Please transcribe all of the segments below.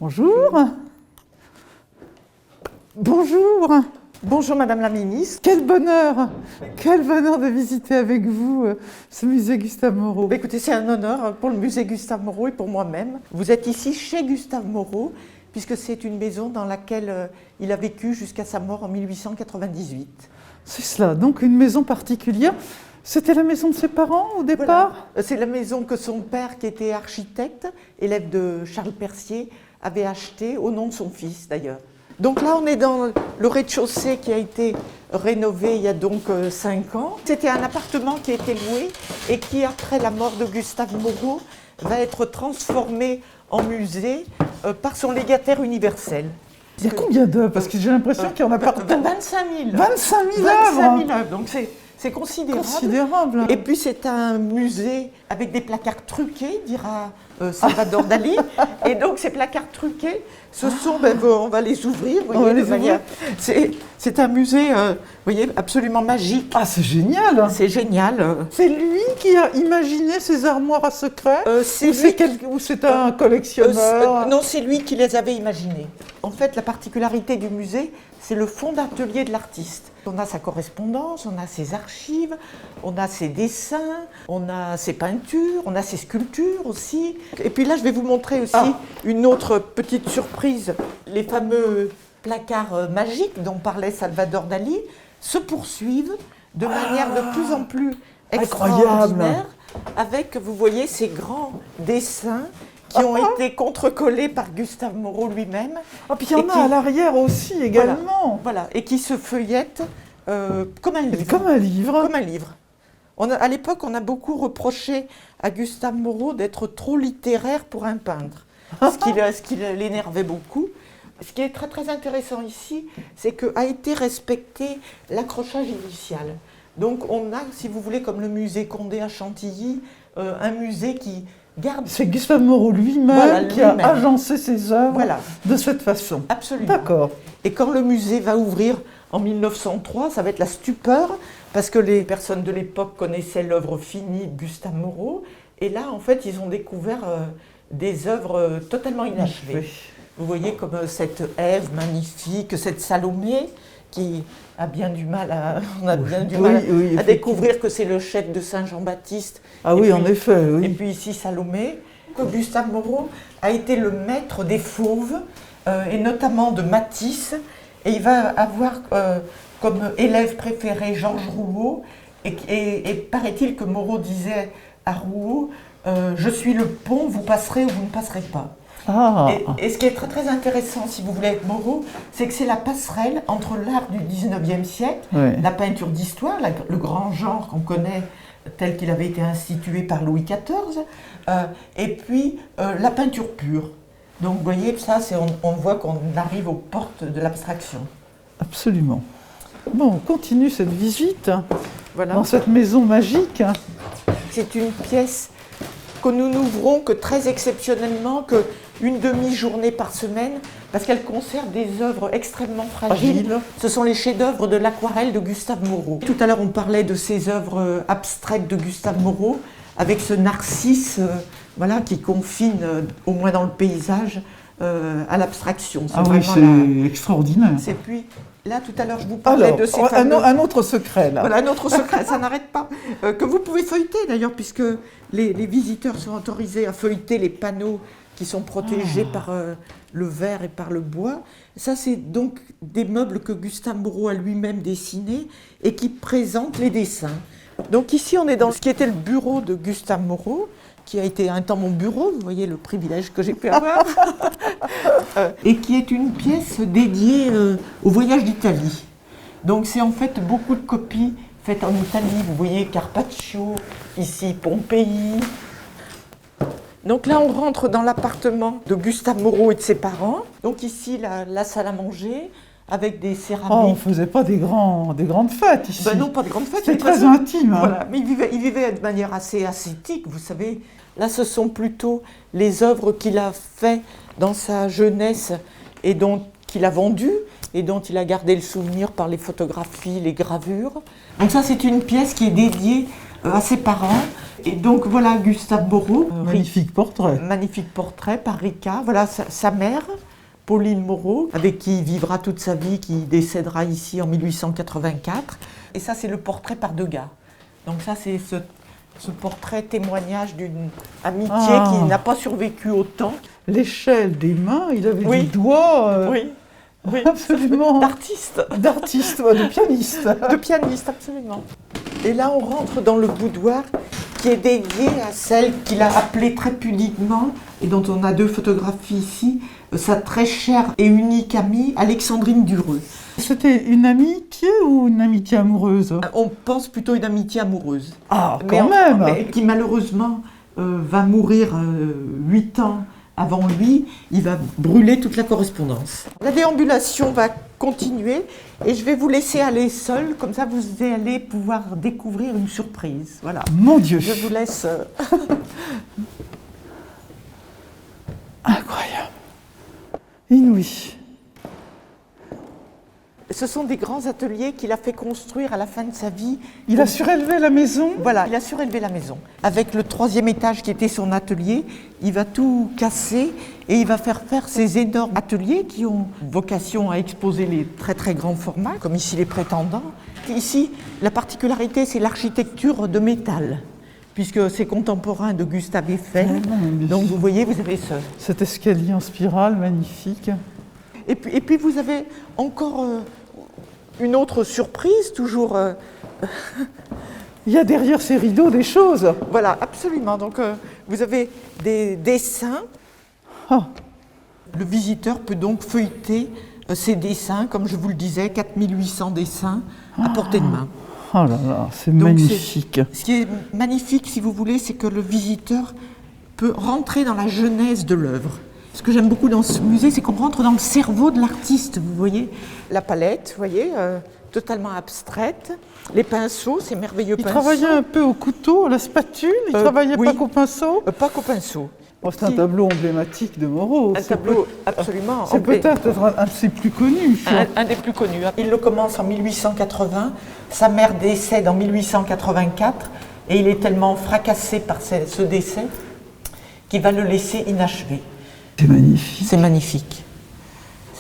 Bonjour. Bonjour. Bonjour Madame la Ministre. Quel bonheur de visiter avec vous ce musée Gustave Moreau. Écoutez, c'est un honneur pour le musée Gustave Moreau et pour moi-même. Vous êtes ici chez Gustave Moreau, puisque c'est une maison dans laquelle il a vécu jusqu'à sa mort en 1898. C'est cela, donc une maison particulière. C'était la maison de ses parents au départ ? Voilà. C'est la maison que son père, qui était architecte, élève de Charles Percier, avait achetée au nom de son fils d'ailleurs. Donc là, on est dans le rez-de-chaussée qui a été rénové il y a donc 5 ans. C'était un appartement qui a été loué et qui, après la mort de Gustave Moreau, va être transformé en musée par son légataire universel. Il y a combien d'œuvres ? Parce que j'ai l'impression qu'il y en a partout. 25 000. 25 000 25 000 œuvres, donc c'est considérable. Considérable. Et puis c'est un musée avec des placards truqués, dira Salvador Dali. Et donc ces placards truqués, ce sont, on va les ouvrir, vous voyez, de manière. C'est un musée, vous voyez, absolument magique. Ah, c'est génial. C'est génial. C'est lui qui a imaginé ces armoires à secret ou c'est un collectionneur Non, c'est lui qui les avait imaginées. En fait, la particularité du musée, c'est le fond d'atelier de l'artiste. On a sa correspondance, on a ses archives, on a ses dessins, on a ses peintures, on a ses sculptures aussi. Et puis là, je vais vous montrer aussi une autre petite surprise. Les fameux placards magiques dont parlait Salvador Dali se poursuivent de manière de plus en plus extraordinaire avec, vous voyez, ces grands dessins qui ont été contrecollés par Gustave Moreau lui-même. Puis il y en a à l'arrière aussi également. Voilà, et qui se feuillettent comme un livre. Comme un livre. Comme un livre. À l'époque, on a beaucoup reproché à Gustave Moreau d'être trop littéraire pour un peintre, ce qui l'énervait beaucoup. Ce qui est très très intéressant ici, c'est qu'a été respecté l'accrochage initial. Donc on a, si vous voulez, comme le musée Condé à Chantilly, un musée qui garde... C'est Gustave Moreau lui-même qui a agencé ses œuvres de cette façon. Absolument. D'accord. Et quand le musée va ouvrir en 1903, ça va être la stupeur, parce que les personnes de l'époque connaissaient l'œuvre finie de Gustave Moreau, et là, en fait, ils ont découvert des œuvres totalement inachevées. Vous voyez comme cette Ève magnifique, cette Salomé, qui a bien du mal à découvrir que c'est le chef de Saint Jean-Baptiste. Ah oui, en effet. Oui. Et puis ici Salomé. Gustave Moreau a été le maître des fauves, et notamment de Matisse. Et il va avoir comme élève préféré Georges Rouault. Et paraît-il que Moreau disait à Rouault, je suis le pont, vous passerez ou vous ne passerez pas. Et ce qui est très très intéressant, si vous voulez, avec Moreau, c'est que c'est la passerelle entre l'art du 19e siècle, la peinture d'histoire, le grand genre qu'on connaît tel qu'il avait été institué par Louis XIV, et puis la peinture pure. Donc vous voyez, ça, on voit qu'on arrive aux portes de l'abstraction. Absolument. Bon, on continue cette visite dans cette maison magique. C'est une pièce que nous n'ouvrons que très exceptionnellement, qu'une demi-journée par semaine, parce qu'elle conserve des œuvres extrêmement fragiles. Ce sont les chefs-d'œuvre de l'aquarelle de Gustave Moreau. Tout à l'heure, on parlait de ces œuvres abstraites de Gustave Moreau, avec ce narcisse qui confine, au moins dans le paysage, à l'abstraction. C'est extraordinaire. Et puis, là, tout à l'heure, je vous parlais de ces fameux... un autre secret, là. Voilà, un autre secret, ça n'arrête pas. Que vous pouvez feuilleter, d'ailleurs, puisque les visiteurs sont autorisés à feuilleter les panneaux qui sont protégés par le verre et par le bois. Ça, c'est donc des meubles que Gustave Moreau a lui-même dessinés et qui présentent les dessins. Donc ici, on est dans ce qui était le bureau de Gustave Moreau, qui a été un temps mon bureau, vous voyez le privilège que j'ai pu avoir, et qui est une pièce dédiée au voyage d'Italie. Donc c'est en fait beaucoup de copies faites en Italie, vous voyez Carpaccio, ici Pompéi. Donc là on rentre dans l'appartement de Gustave Moreau et de ses parents. Donc ici la salle à manger, avec des céramiques. On ne faisait pas des grandes fêtes ici. Ben non, pas de grandes fêtes. C'est très intime. Voilà. Mais il vivait de manière assez ascétique, vous savez. Là, ce sont plutôt les œuvres qu'il a faites dans sa jeunesse et qu'il a vendues et dont il a gardé le souvenir par les photographies, les gravures. Donc ça, c'est une pièce qui est dédiée à ses parents. Et donc voilà Gustave Moreau. Magnifique portrait. Magnifique portrait par Rika. Voilà sa mère, Pauline Moreau, avec qui il vivra toute sa vie, qui décédera ici en 1884. Et ça, c'est le portrait par Degas. Donc ça, c'est ce portrait témoignage d'une amitié qui n'a pas survécu au temps. L'échelle des mains, il avait Oui. des doigts Oui, absolument d'artiste. d'artiste, de pianiste. De pianiste, absolument. Et là, on rentre dans le boudoir qui est dédié à celle qu'il a appelée très pudiquement, et dont on a 2 photographies ici, sa très chère et unique amie, Alexandrine Dureux. C'était une amitié ou une amitié amoureuse? On pense plutôt une amitié amoureuse. Ah, quand même. Mais qui malheureusement va mourir 8 ans avant lui. Il va brûler toute la correspondance. La déambulation va continuer et je vais vous laisser aller seul, comme ça vous allez pouvoir découvrir une surprise. Voilà. Mon Dieu. Je vous laisse. Incroyable. Inouï. Ce sont des grands ateliers qu'il a fait construire à la fin de sa vie. Il a surélevé la maison. Voilà, il a surélevé la maison. Avec le 3e étage qui était son atelier, il va tout casser et il va faire ces énormes ateliers qui ont vocation à exposer les très très grands formats, comme ici les prétendants. Ici, la particularité, c'est l'architecture de métal, puisque c'est contemporain de Gustave Eiffel. Donc vous voyez, vous avez cet escalier en spirale magnifique. Et puis vous avez encore une autre surprise, toujours. Il y a derrière ces rideaux des choses. Voilà, absolument. Donc vous avez des dessins. Oh. Le visiteur peut donc feuilleter ces dessins, comme je vous le disais, 4800 dessins à portée de main. Oh là là, c'est Donc, magnifique. Ce qui est magnifique, si vous voulez, c'est que le visiteur peut rentrer dans la genèse de l'œuvre. Ce que j'aime beaucoup dans ce musée, c'est qu'on rentre dans le cerveau de l'artiste, vous voyez. La palette, vous voyez, totalement abstraite. Les pinceaux, ces merveilleux pinceaux. Il travaillait un peu au couteau, à la spatule, il travaillait oui. pas qu'au pinceau. Pas qu'au pinceau. Oh, c'est un tableau emblématique de Moreau. Un tableau absolument. C'est peut-être un de ses plus connus. Un des plus connus. Il le commence en 1880, sa mère décède en 1884, et il est tellement fracassé par ce décès qu'il va le laisser inachevé. C'est magnifique. C'est magnifique.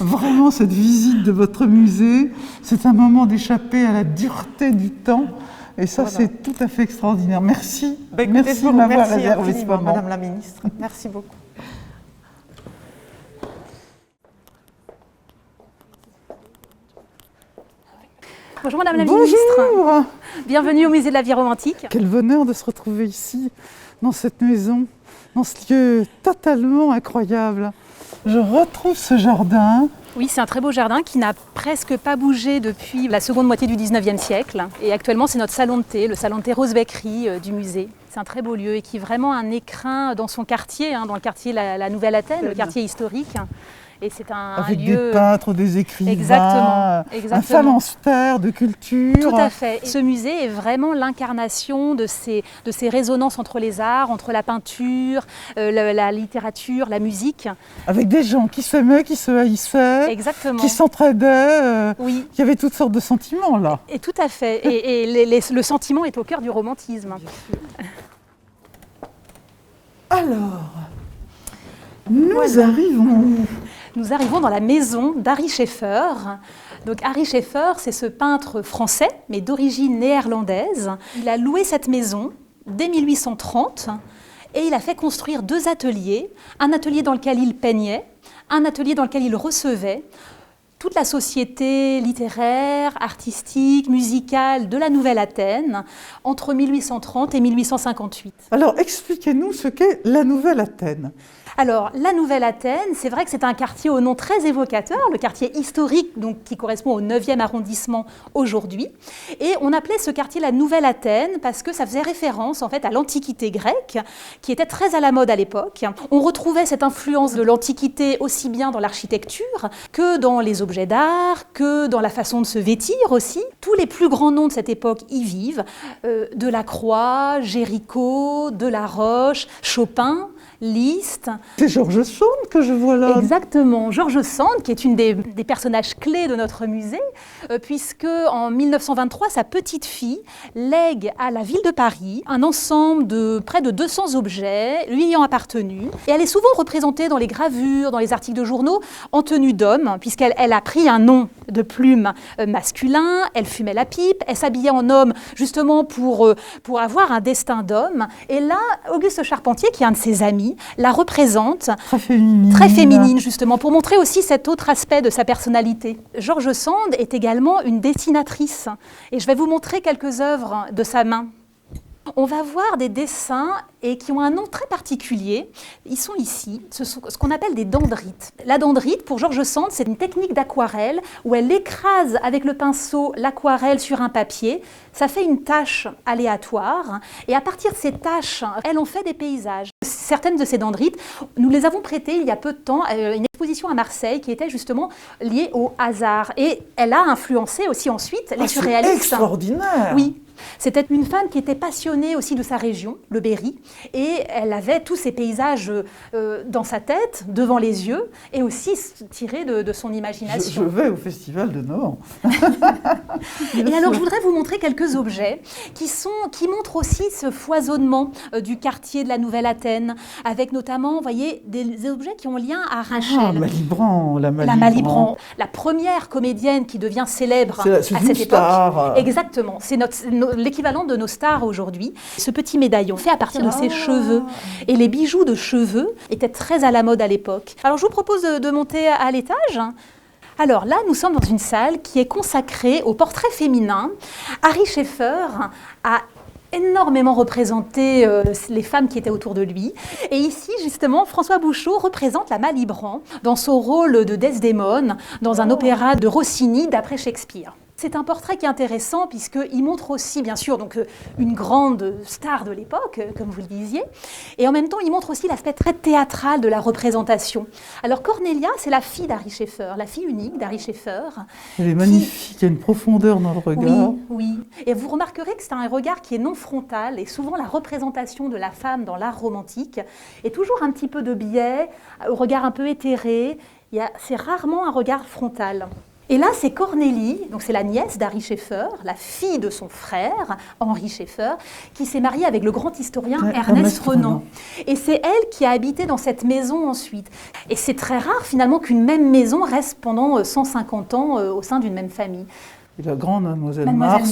Vraiment, cette visite de votre musée, c'est un moment d'échapper à la dureté du temps. Et ça, voilà. C'est tout à fait extraordinaire. Merci. Merci de m'avoir réservé ce infiniment, moment. Madame la Ministre. Merci beaucoup. Bonjour Madame la Bonjour. Ministre. Bienvenue au Musée de la Vie romantique. Quel bonheur de se retrouver ici, dans cette maison, dans ce lieu totalement incroyable. Je retrouve ce jardin. Oui, c'est un très beau jardin qui n'a presque pas bougé depuis la seconde moitié du 19e siècle. Et actuellement, c'est notre salon de thé, le salon de thé Rose-Becquerie du musée. C'est un très beau lieu et qui est vraiment un écrin dans son quartier, dans le quartier la Nouvelle-Athènes, le quartier historique. Et c'est Avec lieu... des peintres, des écrivains, Exactement. un phalanstère de culture. Tout à fait. Ce musée est vraiment l'incarnation de ces résonances entre les arts, entre la peinture, la littérature, la musique. Avec des gens qui s'aimaient, qui se haïssaient, Exactement. qui s'entraidaient. Oui. Il y avait toutes sortes de sentiments là. Et tout à fait. Et le sentiment est au cœur du romantisme. Alors, nous arrivons où ? Nous arrivons dans la maison d'Ary Scheffer. Donc Ary Scheffer, c'est ce peintre français, mais d'origine néerlandaise. Il a loué cette maison dès 1830 et il a fait construire 2 ateliers. Un atelier dans lequel il peignait, un atelier dans lequel il recevait toute la société littéraire, artistique, musicale de la Nouvelle-Athènes entre 1830 et 1858. Alors, expliquez-nous ce qu'est la Nouvelle-Athènes. Alors, la Nouvelle-Athènes, c'est vrai que c'est un quartier au nom très évocateur, le quartier historique donc, qui correspond au 9e arrondissement aujourd'hui. Et on appelait ce quartier la Nouvelle-Athènes parce que ça faisait référence en fait, à l'Antiquité grecque, qui était très à la mode à l'époque. On retrouvait cette influence de l'Antiquité aussi bien dans l'architecture que dans les objets d'art, que dans la façon de se vêtir aussi. Tous les plus grands noms de cette époque y vivent. Delacroix, Géricault, Delaroche, Chopin. Liszt. C'est George Sand que je vois là. Exactement, George Sand, qui est une des personnages clés de notre musée, puisque en 1923, sa petite fille lègue à la ville de Paris un ensemble de près de 200 objets lui ayant appartenu. Et elle est souvent représentée dans les gravures, dans les articles de journaux, en tenue d'homme, puisqu'elle a pris un nom de plume masculin, elle fumait la pipe, elle s'habillait en homme justement pour avoir un destin d'homme. Et là, Auguste Charpentier, qui est un de ses amis, la représente très féminine justement, pour montrer aussi cet autre aspect de sa personnalité. George Sand est également une dessinatrice et je vais vous montrer quelques œuvres de sa main. On va voir des dessins et qui ont un nom très particulier. Ils sont ici, ce sont ce qu'on appelle des dendrites. La dendrite, pour George Sand, c'est une technique d'aquarelle où elle écrase avec le pinceau l'aquarelle sur un papier. Ça fait une tache aléatoire et à partir de ces taches, elle en fait des paysages. Certaines de ces dendrites, nous les avons prêtées il y a peu de temps à une exposition à Marseille qui était justement liée au hasard. Et elle a influencé aussi ensuite les surréalistes. C'est extraordinaire! Oui. C'était une femme qui était passionnée aussi de sa région, le Berry, et elle avait tous ces paysages dans sa tête, devant les yeux, et aussi tirés de son imagination. Je vais au festival de Nohant. Et alors, je voudrais vous montrer quelques objets qui montrent aussi ce foisonnement du quartier de la Nouvelle-Athènes, avec notamment, vous voyez, des objets qui ont lien à Rachel. Ah, Malibran, la Malibran, la première comédienne qui devient célèbre à cette époque. Exactement, c'est l'équivalent de nos stars aujourd'hui. Ce petit médaillon fait à partir de ses cheveux. Et les bijoux de cheveux étaient très à la mode à l'époque. Alors je vous propose de monter à l'étage. Alors là, nous sommes dans une salle qui est consacrée au portrait féminin. Ary Scheffer a énormément représenté les femmes qui étaient autour de lui. Et ici, justement, François Bouchot représente la Malibran dans son rôle de Desdémone dans un opéra de Rossini d'après Shakespeare. C'est un portrait qui est intéressant puisqu'il montre aussi, bien sûr, donc, une grande star de l'époque, comme vous le disiez, et en même temps, il montre aussi l'aspect très théâtral de la représentation. Alors Cornelia, c'est la fille d'Ary Scheffer, la fille unique d'Ary Scheffer. Elle est magnifique, il y a une profondeur dans le regard. Oui. Et vous remarquerez que c'est un regard qui est non frontal, et souvent la représentation de la femme dans l'art romantique est toujours un petit peu de biais, au regard un peu éthéré, c'est rarement un regard frontal. Et là, c'est Cornélie, donc c'est la nièce d'Ary Scheffer, la fille de son frère, Henri Scheffer, qui s'est mariée avec le grand historien Ernest Renan. Et c'est elle qui a habité dans cette maison ensuite. Et c'est très rare finalement qu'une même maison reste pendant 150 ans au sein d'une même famille. Et la grande Mademoiselle Mars,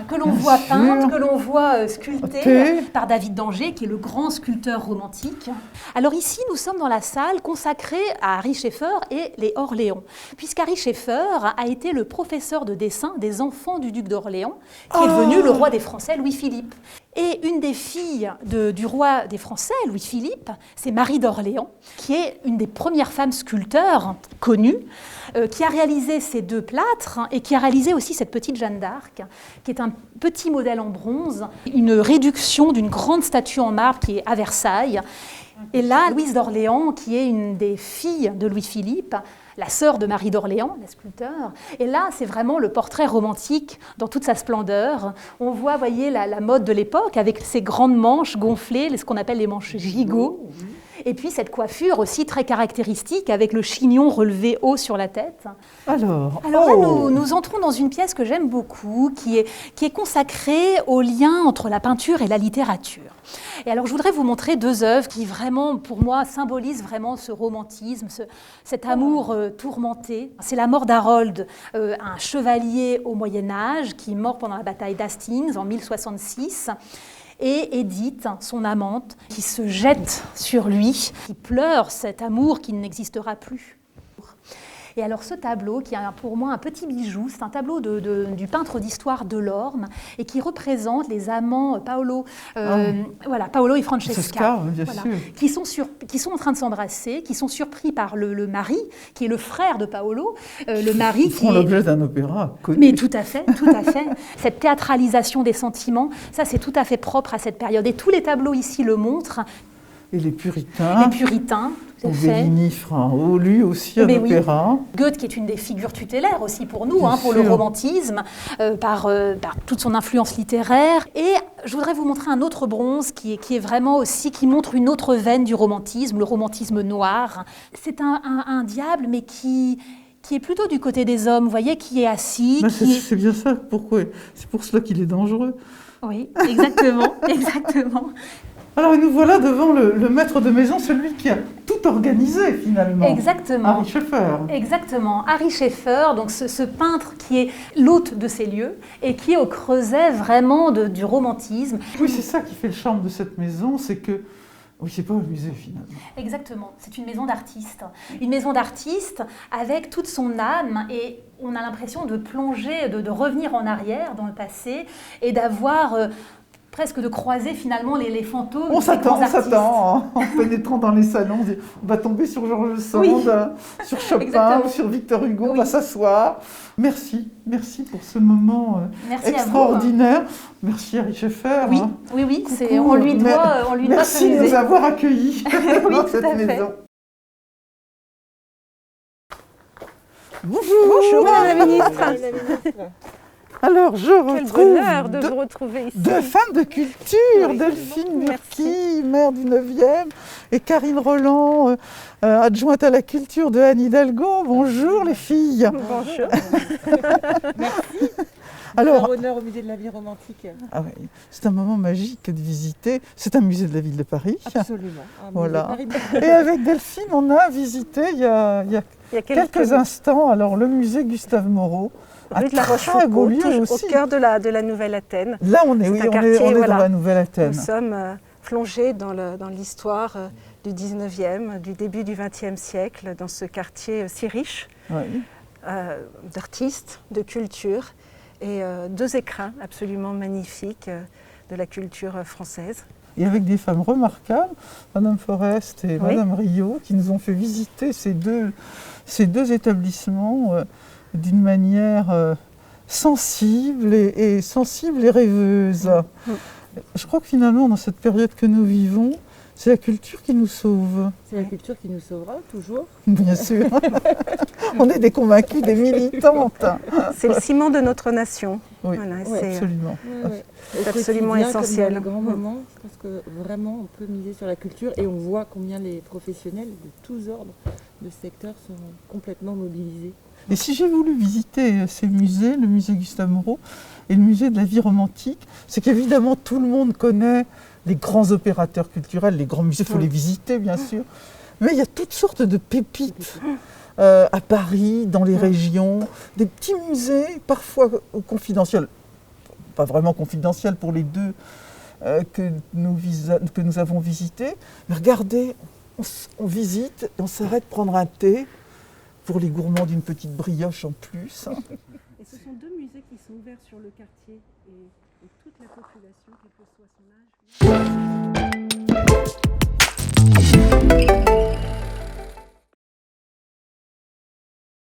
que l'on voit sûr. peinte, que l'on voit sculptée par David d'Angers, qui est le grand sculpteur romantique. Alors ici, nous sommes dans la salle consacrée à Ary Scheffer et les Orléans, puisqu'Ary Scheffer a été le professeur de dessin des enfants du duc d'Orléans, qui est devenu le roi des Français, Louis-Philippe. Et une des filles du roi des Français, Louis-Philippe, c'est Marie d'Orléans, qui est une des premières femmes sculpteurs connues, qui a réalisé ces deux plâtres et qui a réalisé aussi cette petite Jeanne d'Arc, qui est un petit modèle en bronze, une réduction d'une grande statue en marbre qui est à Versailles. Et là, Louise d'Orléans, qui est une des filles de Louis-Philippe, la sœur de Marie d'Orléans, la sculpteur. Et là, c'est vraiment le portrait romantique dans toute sa splendeur. On voit, voyez, la mode de l'époque avec ces grandes manches gonflées, ce qu'on appelle les manches gigots. Et puis cette coiffure aussi très caractéristique avec le chignon relevé haut sur la tête. Alors là, nous entrons dans une pièce que j'aime beaucoup, qui est consacrée au lien entre la peinture et la littérature. Et alors, je voudrais vous montrer deux œuvres qui vraiment, pour moi, symbolisent vraiment ce romantisme, cet amour tourmenté. C'est la mort d'Harold, un chevalier au Moyen-Âge qui est mort pendant la bataille d'Hastings en 1066. Et Édith, son amante, qui se jette sur lui, qui pleure cet amour qui n'existera plus. Et alors ce tableau, qui est pour moi un petit bijou, c'est un tableau du peintre d'histoire Delorme, et qui représente les amants Paolo et Francesca, bien sûr. qui sont en train de s'embrasser, qui sont surpris par le mari, qui est le frère de Paolo, le mari Ils font l'objet d'un opéra connu. Mais tout à fait, tout à fait. Cette théâtralisation des sentiments, ça c'est tout à fait propre à cette période. Et tous les tableaux ici le montrent. Et les puritains. Les puritains, tout à fait. Bellini fera un haut, lui aussi, un Mais oui. opéra. Goethe, qui est une des figures tutélaires aussi pour nous, Bien pour sûr. le romantisme, par toute son influence littéraire. Et je voudrais vous montrer un autre bronze qui est vraiment aussi, qui montre une autre veine du romantisme, le romantisme noir. C'est un diable, mais qui est plutôt du côté des hommes, vous voyez, qui est assis. Ben, qui est... c'est bien ça, pourquoi? C'est pour cela qu'il est dangereux. Oui, exactement, exactement. Alors, et nous voilà devant le maître de maison, celui qui a tout organisé finalement. Exactement. Ary Scheffer. Exactement. Ary Scheffer, donc ce peintre qui est l'hôte de ces lieux et qui est au creuset vraiment du romantisme. Oui, c'est ça qui fait le charme de cette maison, c'est que oui, c'est pas un musée finalement. Exactement, c'est une maison d'artiste. Une maison d'artiste avec toute son âme et on a l'impression de plonger, de revenir en arrière dans le passé et d'avoir presque de croiser finalement les fantômes. On des grands s'attend, artistes. en pénétrant dans les salons, on va tomber sur Georges Sand, Oui. sur Chopin, Exactement. ou sur Victor Hugo, on Oui. va s'asseoir. Merci pour ce moment Merci à vous. extraordinaire. Merci Ary Scheffer. Oui, hein. oui, Coucou, on lui doit merci ce de nous musée. avoir accueillis Oui, dans tout cette à fait. maison. Bonjour Madame la Ministre. Alors, je Quel retrouve bonheur de vous retrouver ici. deux femmes de culture, Oui, Delphine merci. Murky, maire du 9e, et Karine Roland, adjointe à la culture de Anne Hidalgo. Bonjour les filles. Bonjour. Alors, honneur au musée de la vie romantique. ah oui, c'est un moment magique de visiter. C'est un musée de la ville de Paris. Absolument. Voilà. Et avec Delphine, on a visité il y a Il y a quelques instants alors, le musée Gustave Moreau. rue de la très beau Rochefoucauld, lieu toujours au aussi. cœur de la Nouvelle-Athènes. Là, on est, C'est oui, un on quartier, est dans voilà. la Nouvelle-Athènes. Nous sommes plongés dans l'histoire du 19e, du début du 20e siècle, dans ce quartier si riche Oui. d'artistes, de culture, et deux écrins absolument magnifiques de la culture française. Et avec des femmes remarquables, Madame Forest et Oui. Madame Rio, qui nous ont fait visiter ces deux établissements d'une manière sensible et rêveuse. Je crois que finalement, dans cette période que nous vivons, c'est la culture qui nous sauve, C'est la culture qui nous sauvera, toujours. bien sûr. On est des convaincus, des militantes. C'est le ciment de notre nation. Oui, Voilà, Ouais, c'est absolument. C'est absolument essentiel. Dans les grands moments, je pense que vraiment on peut miser sur la culture et on voit combien les professionnels de tous ordres de secteurs sont complètement mobilisés. Et si j'ai voulu visiter ces musées, le musée Gustave Moreau et le musée de la vie romantique, c'est qu'évidemment tout le monde connaît les grands opérateurs culturels, les grands musées, il faut les visiter bien sûr, mais il y a toutes sortes de pépites à Paris, dans les régions, des petits musées, parfois confidentiels, pas vraiment confidentiels pour les deux que nous avons visités, mais regardez, on visite, et on s'arrête prendre un thé, pour les gourmands d'une petite brioche en plus. Et ce sont deux musées qui sont ouverts sur le quartier et toute la population, quel que soit son âge.